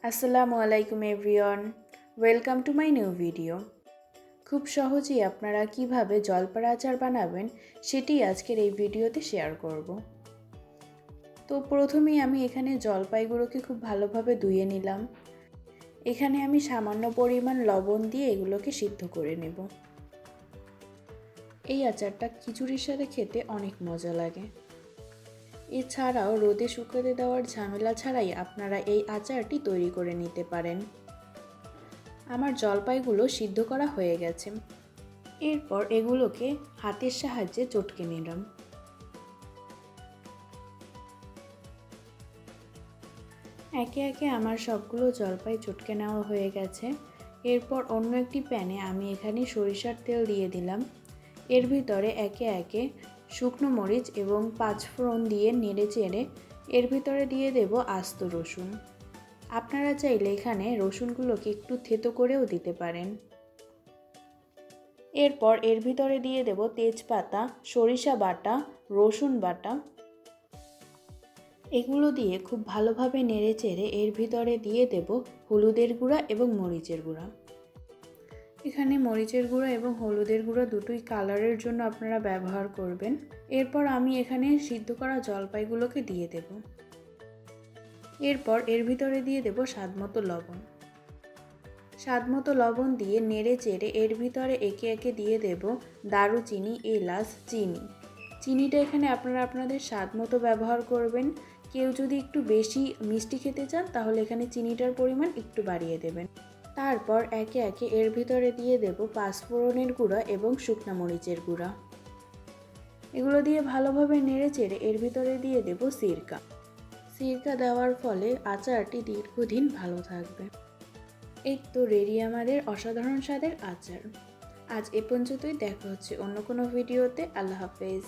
আসসালামু আলাইকুম everyone, welcome to my new video. খুব সহজেই আপনারা কিভাবে জলপার আচার বানাবেন সেটি আজকের এই ভিডিওতে শেয়ার করব। তো প্রথমেই আমি এখানে জলপাইগুলোকে খুব ভালোভাবে ধুয়ে নিলাম। এখানে আমি সামান্য পরিমাণ লবণ দিয়ে এগুলোকে সিদ্ধ করে নেব। এই আচারটা খিচুড়ির সাথে খেতে অনেক মজা লাগে। এছাড়াও রোদে শুকাতে দেওয়ার ঝামেলা ছাড়াই আপনারা এই আচারটি তৈরি করে নিতে পারেন। আমার জলপাইগুলো সিদ্ধ করা হয়ে গেছে। এরপর এগুলোকে হাতের সাহায্যে চটকে নিলাম। একে একে আমার সবগুলো জলপাই চটকে নেওয়া হয়ে গেছে। এরপর অন্য একটি প্যানে আমি এখানে সরিষার তেল দিয়ে দিলাম। এর ভিতরে একে একে শুকনো মরিচ এবং পাঁচফোড়ন দিয়ে নেড়ে চেড়ে এর ভিতরে দিয়ে দেব আস্ত রসুন। আপনারা চাইলে এখানে রসুনগুলোকে একটু থেতো করেও দিতে পারেন। এরপর এর ভিতরে দিয়ে দেব তেজপাতা, সরিষা বাটা, রসুন বাটা। এগুলো দিয়ে খুব ভালোভাবে নেড়ে চেড়ে এর ভিতরে দিয়ে দেব হলুদের গুঁড়া এবং মরিচের গুঁড়া। এখানে মরিচের গুঁড়া এবং হলুদের গুঁড়া দুটোই কালারের জন্য আপনারা ব্যবহার করবেন। এরপর আমি এখানে সিদ্ধ করা জলপাইগুলোকে দিয়ে দেব। এরপর এর ভিতরে দিয়ে দেব স্বাদমতো লবণ। স্বাদমতো লবণ দিয়ে নেড়ে চেড়ে এর ভিতরে একে একে দিয়ে দেব দারুচিনি, এলাচ, চিনি। চিনিটা এখানে আপনারা আপনাদের স্বাদ মতো ব্যবহার করবেন। কেউ যদি একটু বেশি মিষ্টি খেতে চান তাহলে এখানে চিনিটার পরিমাণ একটু বাড়িয়ে দেবেন। তারপর একে একে এর ভিতরে দিয়ে দেব পাঁচফোড়নের গুঁড়া এবং শুকনা মরিচের গুঁড়া। এগুলো দিয়ে ভালোভাবে নেড়ে চেড়ে এর ভিতরে দিয়ে দেব সিরকা। সিরকা দেওয়ার ফলে আচারটি দীর্ঘদিন ভালো থাকবে। এই তো রেডি আমাদের অসাধারণ স্বাদের আচার। আজ এ পর্যন্তই, দেখা হচ্ছে অন্য কোনো ভিডিওতে। আল্লাহ হাফেজ।